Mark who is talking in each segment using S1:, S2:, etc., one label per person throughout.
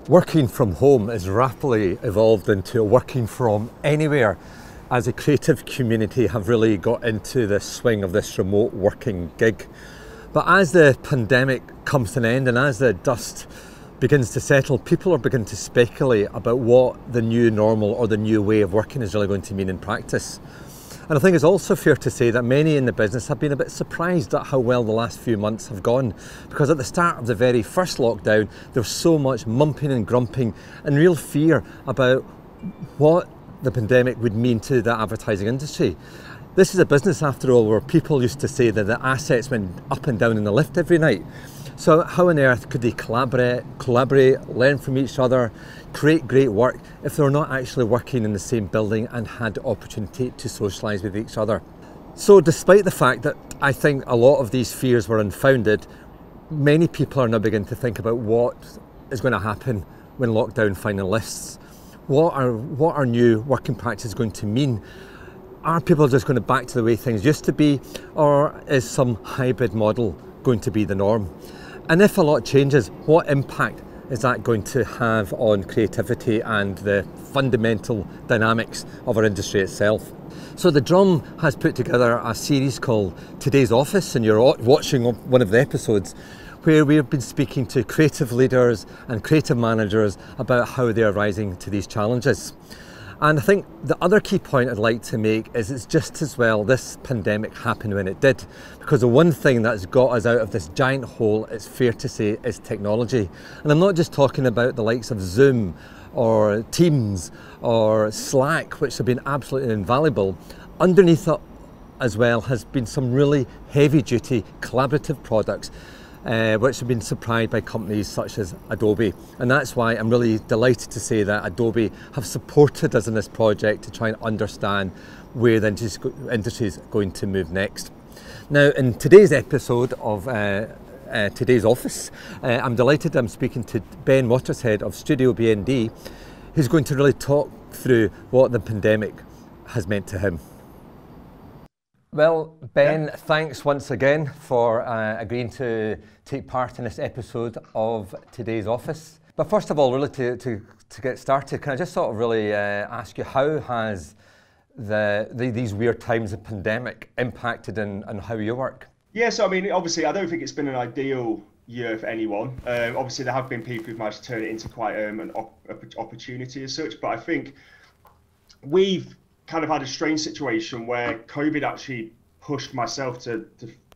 S1: Working from home has rapidly evolved into working from anywhere, as a creative community have really got into the swing of this remote working gig. But as the pandemic comes to an end and as the dust begins to settle, people are beginning to speculate about what the new normal or the new way of working is really going to mean in practice. And I think it's also fair to say that many in the business have been a bit surprised at how well the last few months have gone, because at the start of the very first lockdown there was so much mumping and grumping and real fear about what the pandemic would mean to the advertising industry. This is a business, after all, where people used to say that the assets went up and down in the lift every night. So how on earth could they collaborate, learn from each other, create great work if they're not actually working in the same building and had the opportunity to socialise with each other? So despite the fact that I think a lot of these fears were unfounded, many people are now beginning to think about what is going to happen when lockdown finally lifts. What are new working practices going to mean? Are people just going to back to the way things used to be, or is some hybrid model going to be the norm? And if a lot changes, what impact is that going to have on creativity and the fundamental dynamics of our industry itself? So the Drum has put together a series called Today's Office, and you're watching one of the episodes, where we've been speaking to creative leaders and creative managers about how they're rising to these challenges. And I think the other key point I'd like to make is it's just as well this pandemic happened when it did, because the one thing that's got us out of this giant hole, it's fair to say, is technology. And I'm not just talking about the likes of Zoom or Teams or Slack, which have been absolutely invaluable. Underneath it as well has been some really heavy duty collaborative products which have been supplied by companies such as Adobe. And that's why I'm really delighted to say that Adobe have supported us in this project to try and understand where the industry is going to move next. Now, in today's episode of Today's Office, I'm delighted I'm speaking to Ben Mottershead of Studio BND, who's going to really talk through what the pandemic has meant to him. Well, Ben, thanks once again for agreeing to take part in this episode of Today's Office. But first of all, really to get started, can I just sort of really ask you, how has these weird times of pandemic impacted on how you work?
S2: Yeah, so I mean, obviously, I don't think it's been an ideal year for anyone. Obviously, there have been people who've managed to turn it into quite an opportunity as such, but I think we've kind of had a strange situation where COVID actually pushed myself to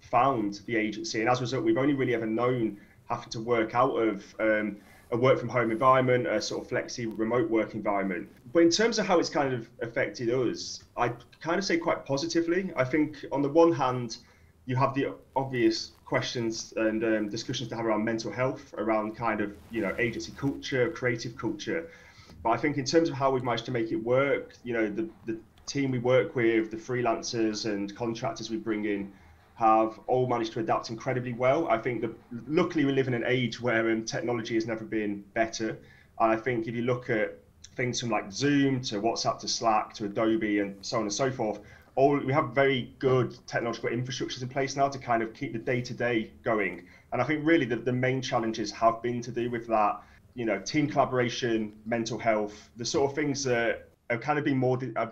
S2: found the agency, and as a result we've only really ever known having to work out of a work from home environment, a sort of flexi remote work environment. But in terms of how it's kind of affected us, I kind of say quite positively. I think on the one hand you have the obvious questions and discussions to have around mental health, around kind of, you know, agency culture, creative culture. But I think in terms of how we've managed to make it work, you know, the team we work with, the freelancers and contractors we bring in, have all managed to adapt incredibly well. I think that luckily we live in an age where technology has never been better. And I think if you look at things from like Zoom to WhatsApp to Slack to Adobe and so on and so forth, we have very good technological infrastructures in place now to kind of keep the day-to-day going. And I think really the main challenges have been to do with that, you know, team collaboration, mental health, the sort of things that are kind of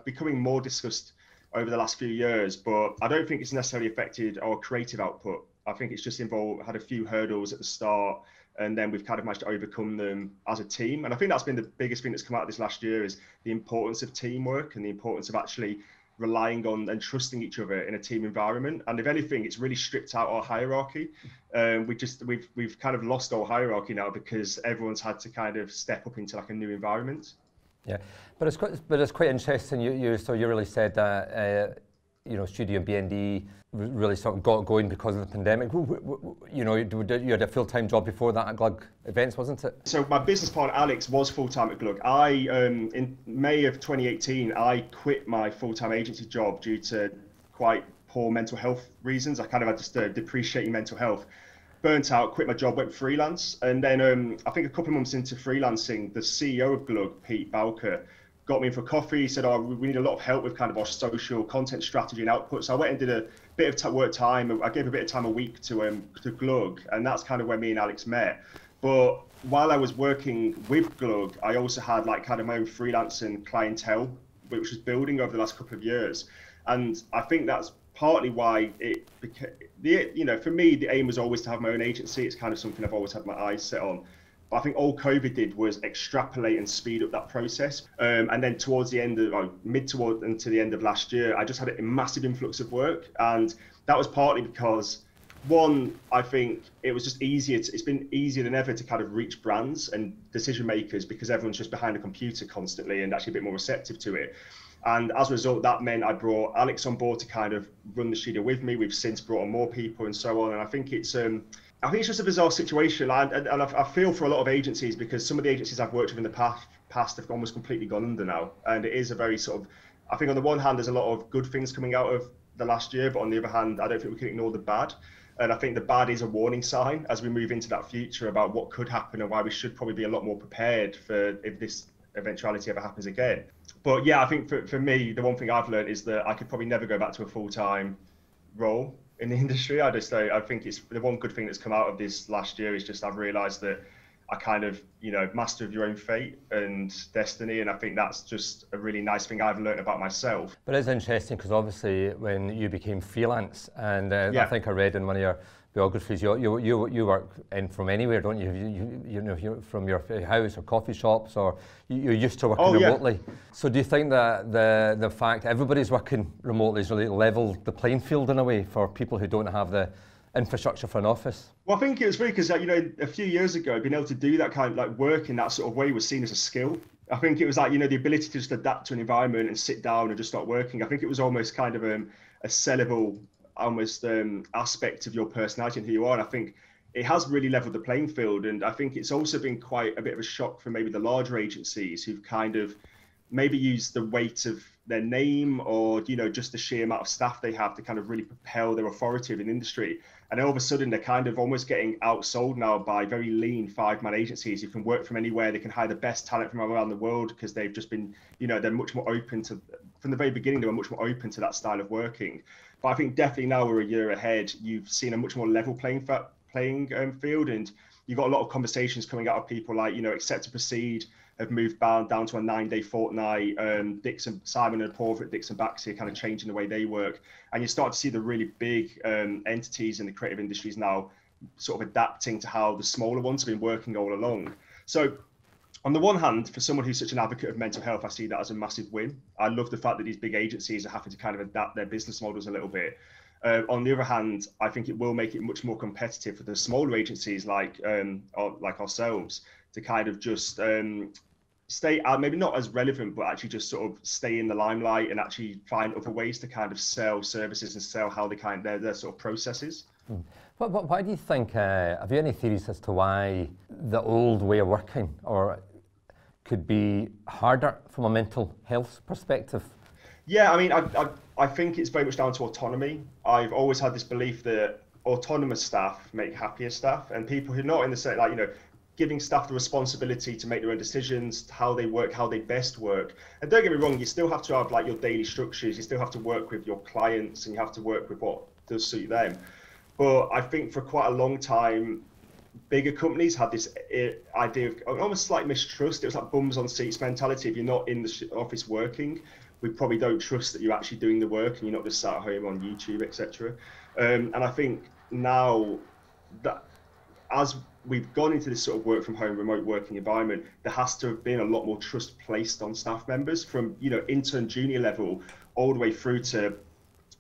S2: becoming more discussed over the last few years. But I don't think it's necessarily affected our creative output. I think it's just had a few hurdles at the start, and then we've kind of managed to overcome them as a team. And I think that's been the biggest thing that's come out of this last year, is the importance of teamwork and the importance of actually relying on and trusting each other in a team environment. And if anything, it's really stripped out our hierarchy. We've kind of lost our hierarchy now because everyone's had to kind of step up into like a new environment.
S1: Yeah, but it's quite interesting. You really said that you know, Studio BND really sort of got going because of the pandemic. You know, you had a full-time job before that at Glug Events, wasn't it?
S2: So my business partner Alex was full-time at Glug. In May of 2018, I quit my full-time agency job due to quite poor mental health reasons. I kind of had just depreciating mental health. Burnt out, quit my job, went freelance. And then I think a couple of months into freelancing, the CEO of Glug, Pete Bowker, got me in for coffee. He said, "Oh, we need a lot of help with kind of our social content strategy and output." So I went and did a bit of work time. I gave a bit of time a week to Glug, and that's kind of where me and Alex met. But while I was working with Glug, I also had like kind of my own freelance and clientele, which was building over the last couple of years. And I think that's partly why it became, you know, for me, the aim was always to have my own agency. It's kind of something I've always had my eyes set on. But I think all COVID did was extrapolate and speed up that process. And then towards the end of, and to the end of last year, I just had a massive influx of work. And that was partly because, one, I think it was just easier. It's been easier than ever to kind of reach brands and decision makers because everyone's just behind a computer constantly and actually a bit more receptive to it. And as a result, that meant I brought Alex on board to kind of run the studio with me. We've since brought on more people and so on. And I think it's just a bizarre situation. And I feel for a lot of agencies because some of the agencies I've worked with in the past have almost completely gone under now. And it is a very sort of, I think on the one hand, there's a lot of good things coming out of the last year, but on the other hand, I don't think we can ignore the bad. And I think the bad is a warning sign as we move into that future about what could happen and why we should probably be a lot more prepared for if this eventuality ever happens again. But yeah, I think for me, the one thing I've learned is that I could probably never go back to a full-time role in the industry. I think it's the one good thing that's come out of this last year is just I've realized that I kind of, you know, master of your own fate and destiny. And I think that's just a really nice thing I've learned about myself.
S1: But it's interesting because obviously when you became freelance, and
S2: Yeah.
S1: I think I read in one of your biographies, you work in from anywhere, don't you? You know, you're from your house or coffee shops, or you're used to working remotely. Yeah. So do you think that the fact everybody's working remotely has really leveled the playing field in a way for people who don't have the infrastructure for an office?
S2: Well, I think it was really because, you know, a few years ago, being able to do that kind of like work in that sort of way was seen as a skill. I think it was like, you know, the ability to just adapt to an environment and sit down and just start working. I think it was almost kind of a sellable almost aspect of your personality and who you are. And I think it has really leveled the playing field. And I think it's also been quite a bit of a shock for maybe the larger agencies who've kind of maybe used the weight of their name or, you know, just the sheer amount of staff they have to kind of really propel their authority in the industry. And all of a sudden they're kind of almost getting outsold now by very lean 5-man agencies who can work from anywhere. They can hire the best talent from around the world because they've just been, you know, they're much more open to, from the very beginning, they were much more open to that style of working. But I think definitely now we're a year ahead, you've seen a much more level playing field, and you've got a lot of conversations coming out of people like, you know, Accept to Proceed have moved down to a 9-day fortnight. Simon and Paul at Dixon Baxi are kind of changing the way they work. And you start to see the really big entities in the creative industries now sort of adapting to how the smaller ones have been working all along. So on the one hand, for someone who's such an advocate of mental health, I see that as a massive win. I love the fact that these big agencies are having to kind of adapt their business models a little bit. On the other hand, I think it will make it much more competitive for the smaller agencies like ourselves to kind of just stay maybe not as relevant, but actually just sort of stay in the limelight and actually find other ways to kind of sell services and sell how they kind of their sort of processes.
S1: Why do you think, have you any theories as to why the old way of working could be harder from a mental health perspective?
S2: Yeah, I mean, I think it's very much down to autonomy. I've always had this belief that autonomous staff make happier staff, and people who are not in the same, like, you know, giving staff the responsibility to make their own decisions, how they work, how they best work. And don't get me wrong, you still have to have like your daily structures, you still have to work with your clients and you have to work with what does suit them. But I think for quite a long time, bigger companies had this idea of almost slight mistrust. It was like bums on seats mentality. If you're not in the office working, we probably don't trust that you're actually doing the work and you're not just sat at home on YouTube, etc. And I think now that as we've gone into this sort of work from home, remote working environment, there has to have been a lot more trust placed on staff members from, you know, intern, junior level, all the way through to,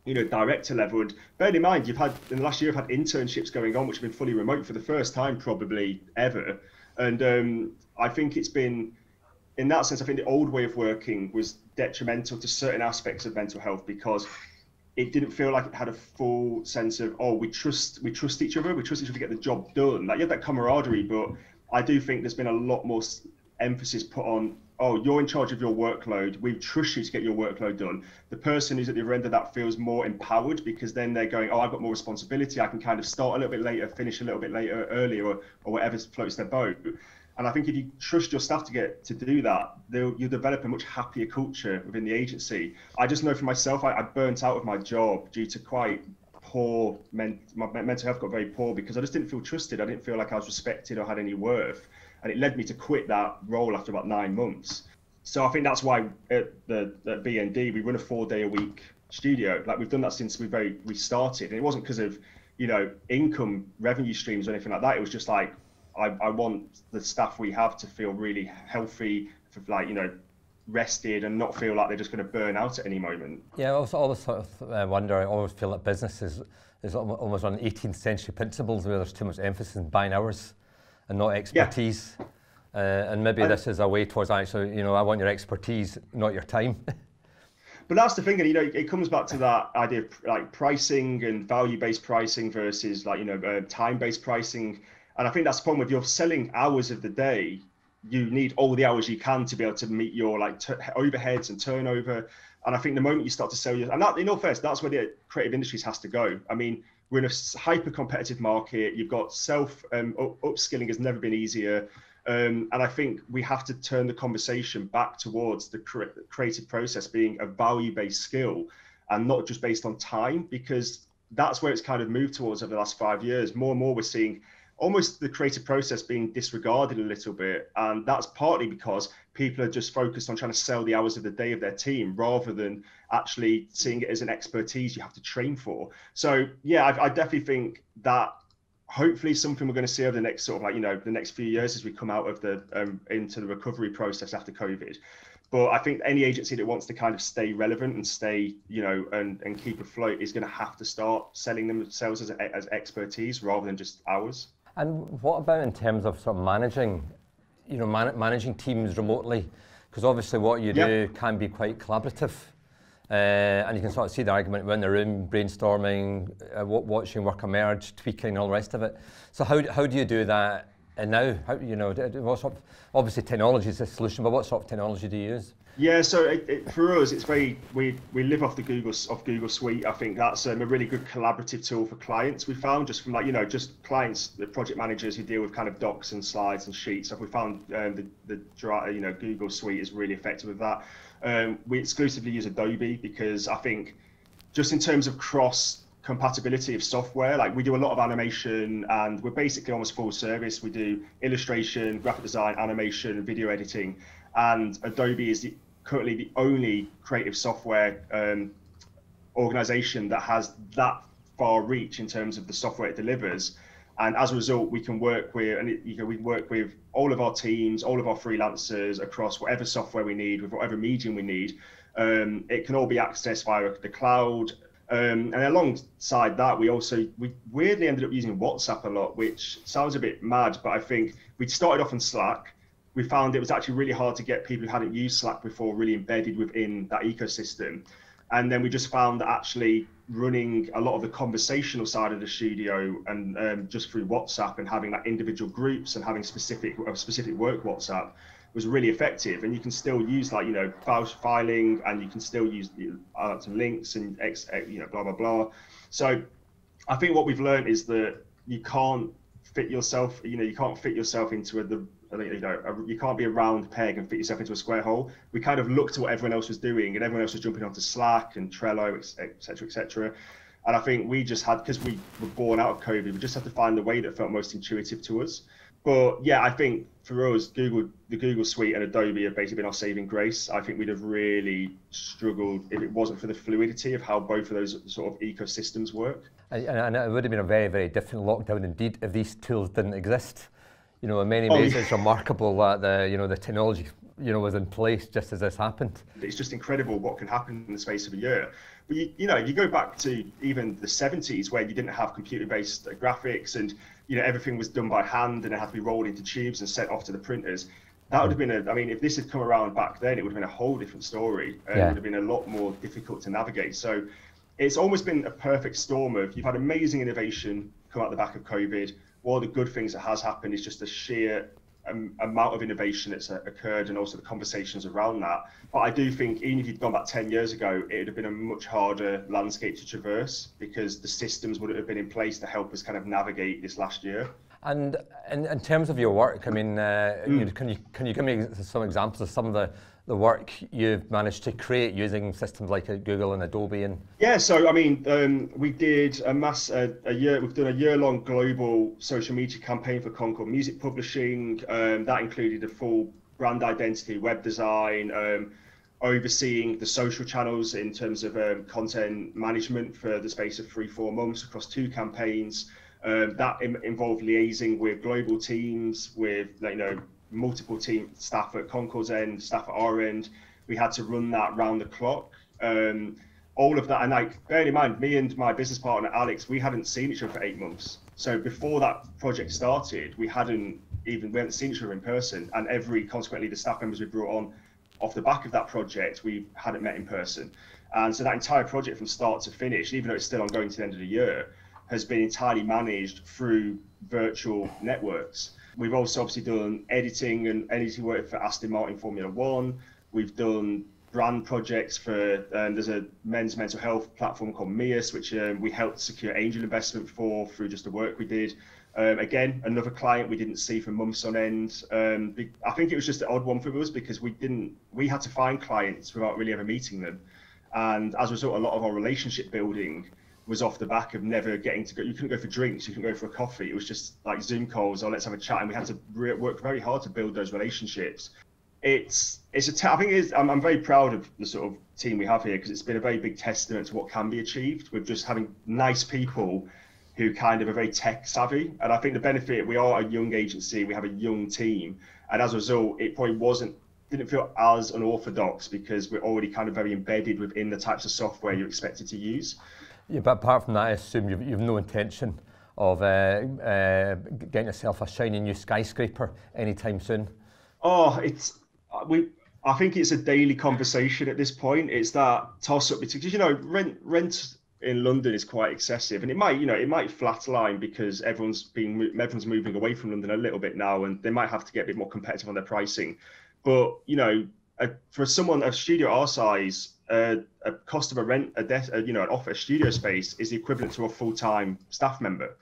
S2: you know, director level. And bear in mind, in the last year, I've had internships going on, which have been fully remote for the first time probably ever. And I think it's been, in that sense, I think the old way of working was detrimental to certain aspects of mental health because it didn't feel like it had a full sense of, oh, we trust each other, to get the job done. Like, you have that camaraderie, but I do think there's been a lot more emphasis put on, oh, you're in charge of your workload, we trust you to get your workload done. The person who's at the other end of that feels more empowered because then they're going, oh, I've got more responsibility, I can kind of start a little bit later, finish a little bit later, earlier, or whatever floats their boat. And I think if you trust your staff to do that, you develop a much happier culture within the agency. I just know for myself, I burnt out of my job due to quite poor, my mental health got very poor because I just didn't feel trusted. I didn't feel like I was respected or had any worth. And it led me to quit that role after about 9 months. So I think that's why at BND, we run a 4-day-a-week studio. Like we've done that since we started. And it wasn't because of, income revenue streams or anything like that. It was just like, I want the staff we have to feel really healthy, rested and not feel like they're just going to burn out at any moment.
S1: Yeah, I always sort of wonder, I always feel that business is almost on 18th century principles where there's too much emphasis on buying hours and not expertise. Yeah. And maybe this is a way towards actually, I want your expertise, not your time.
S2: But that's the thing, and it comes back to that idea of like pricing and value-based pricing versus time-based pricing. And I think that's the problem. If you're selling hours of the day, you need all the hours you can to be able to meet your overheads and turnover. And I think the moment you start to sell and that, in all fairness, that's where the creative industries has to go. I mean, we're in a hyper competitive market. You've got upskilling has never been easier. And I think we have to turn the conversation back towards the creative process being a value-based skill and not just based on time, because that's where it's kind of moved towards over the last 5 years. More and more we're seeing almost the creative process being disregarded a little bit. And that's partly because people are just focused on trying to sell the hours of the day of their team rather than actually seeing it as an expertise you have to train for. So yeah, I definitely think that hopefully something we're going to see over the next sort of the next few years as we come out of the into the recovery process after COVID. But I think any agency that wants to kind of stay relevant and stay, and keep afloat is going to have to start selling themselves as expertise rather than just hours.
S1: And what about in terms of sort of managing, managing teams remotely? Because obviously what you do can be quite collaborative. And you can sort of see the argument, we're in the room, brainstorming, watching work emerge, tweaking, all the rest of it. So how do you do that now? What sort of, obviously technology is a solution, but what sort of technology do you use?
S2: Yeah, so for us, it's we live off the Google Suite. I think that's a really good collaborative tool for clients. We found just from just clients, the project managers who deal with kind of docs and slides and sheets. So we found the Google Suite is really effective with that. We exclusively use Adobe because I think just in terms of cross compatibility of software, like we do a lot of animation and we're basically almost full service. We do illustration, graphic design, animation, video editing, and Adobe is currently the only creative software organization that has that far reach in terms of the software it delivers. And as a result, we can work with, we work with all of our teams, all of our freelancers across whatever software we need, with whatever medium we need. It can all be accessed via the cloud. And alongside that, we weirdly ended up using WhatsApp a lot, which sounds a bit mad, but I think we started off on Slack. We found it was actually really hard to get people who hadn't used Slack before really embedded within that ecosystem. And then we just found that actually running a lot of the conversational side of the studio and just through WhatsApp and having like individual groups and having specific work WhatsApp was really effective. And you can still use file filing, and you can still use some links and blah blah blah. So I think what we've learned is that you can't fit yourself. You can't fit yourself into you can't be a round peg and fit yourself into a square hole. We kind of looked at what everyone else was doing, and everyone else was jumping onto Slack and Trello, etc., etc. And I think we just had, because we were born out of COVID, we just had to find the way that felt most intuitive to us. But yeah, I think for us, the Google Suite and Adobe have basically been our saving grace. I think we'd have really struggled if it wasn't for the fluidity of how both of those sort of ecosystems work.
S1: And it would have been a very, very different lockdown indeed if these tools didn't exist. In many ways, it's remarkable that the technology was in place just as this happened.
S2: It's just incredible what can happen in the space of a year. But you go back to even the 70s where you didn't have computer-based graphics and everything was done by hand and it had to be rolled into tubes and sent off to the printers. That would have been if this had come around back then, it would have been a whole different story. It would have been a lot more difficult to navigate. So it's almost been a perfect storm of, you've had amazing innovation come out the back of COVID. One of the good things that has happened is just the sheer amount of innovation that's occurred and also the conversations around that. But I do think even if you'd gone back 10 years ago, it would have been a much harder landscape to traverse because the systems wouldn't have been in place to help us kind of navigate this last year. And
S1: in terms of your work, I mean, can you give me some examples of some of the work you've managed to create using systems like Google and Adobe? And
S2: yeah, so I mean, we did we've done a year-long global social media campaign for Concord Music Publishing. That included a full brand identity, web design, overseeing the social channels in terms of content management for the space of 3-4 months across 2 campaigns. That involved liaising with global teams, with multiple team staff at Concord's end, staff at our end. We had to run that round the clock. All of that, and like, bearing in mind, me and my business partner Alex, we hadn't seen each other for 8 months. So before that project started, we hadn't seen each other in person, and consequently the staff members we brought on off the back of that project, we hadn't met in person. And so that entire project from start to finish, even though it's still ongoing to the end of the year, has been entirely managed through virtual networks. We've also obviously done editing work for Aston Martin Formula One. We've done brand projects for, there's a men's mental health platform called Mias, which we helped secure angel investment for through just the work we did. Again, another client we didn't see for months on end. I think it was just an odd one for us because we had to find clients without really ever meeting them. And as a result, a lot of our relationship building was off the back of never getting to go. You couldn't go for drinks, you couldn't go for a coffee. It was just like Zoom calls or let's have a chat. And we had to work very hard to build those relationships. I think I'm very proud of the sort of team we have here because it's been a very big testament to what can be achieved with just having nice people who kind of are very tech savvy. And I think the benefit, we are a young agency, we have a young team. And as a result, it probably didn't feel as unorthodox because we're already kind of very embedded within the types of software you're expected to use.
S1: Yeah, but apart from that, I assume you've no intention of getting yourself a shiny new skyscraper anytime soon.
S2: Oh, I think it's a daily conversation at this point. It's that toss up because rent in London is quite excessive, and it might flatline because everyone's moving away from London a little bit now, and they might have to get a bit more competitive on their pricing. But for a studio our size, a cost of an office studio space is the equivalent to a full-time staff member.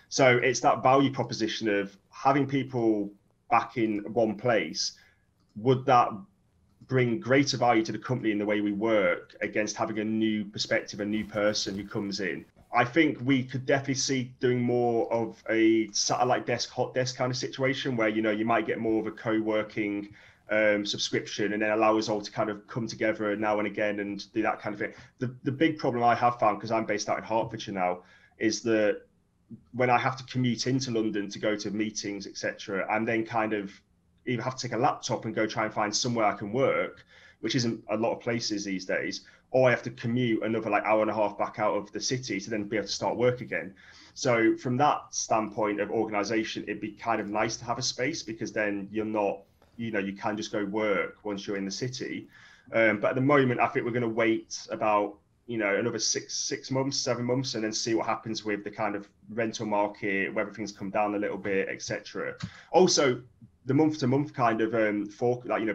S2: So it's that value proposition of having people back in one place. Would that bring greater value to the company in the way we work against having a new perspective, a new person who comes in? I think we could definitely see doing more of a satellite desk, hot desk kind of situation where, you might get more of a co-working subscription and then allow us all to kind of come together now and again and do that kind of thing. The big problem I have found, because I'm based out in Hertfordshire now, is that when I have to commute into London to go to meetings, etc., and then kind of either have to take a laptop and go try and find somewhere I can work, which isn't a lot of places these days, or I have to commute another hour and a half back out of the city to then be able to start work again. So from that standpoint of organization, it'd be kind of nice to have a space because then you're not, you can just go work once you're in the city. But at the moment, I think we're going to wait about, another 6 months, 7 months, and then see what happens with the kind of rental market, whether things come down a little bit, etc. Also, the month-to-month kind of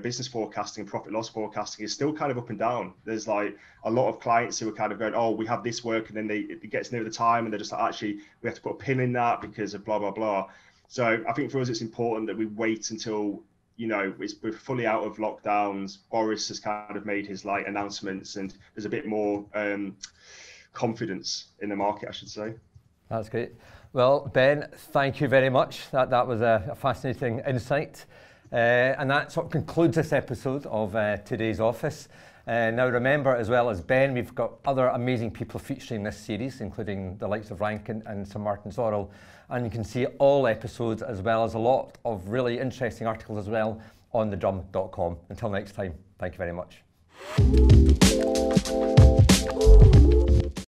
S2: business forecasting, profit loss forecasting is still kind of up and down. There's a lot of clients who are kind of going, oh, we have this work, and then it gets near the time, and they're just like, actually, we have to put a pin in that because of blah blah blah. So I think for us, it's important that we wait until we're fully out of lockdowns. Boris has kind of made his announcements, and there's a bit more confidence in the market, I should say.
S1: That's great. Well, Ben, thank you very much. That was a fascinating insight. And that sort of concludes this episode of Today's Office. Now remember, as well as Ben, we've got other amazing people featuring this series, including the likes of Rankin and Sir Martin Sorrell. And you can see all episodes, as well as a lot of really interesting articles as well, on thedrum.com. Until next time, thank you very much.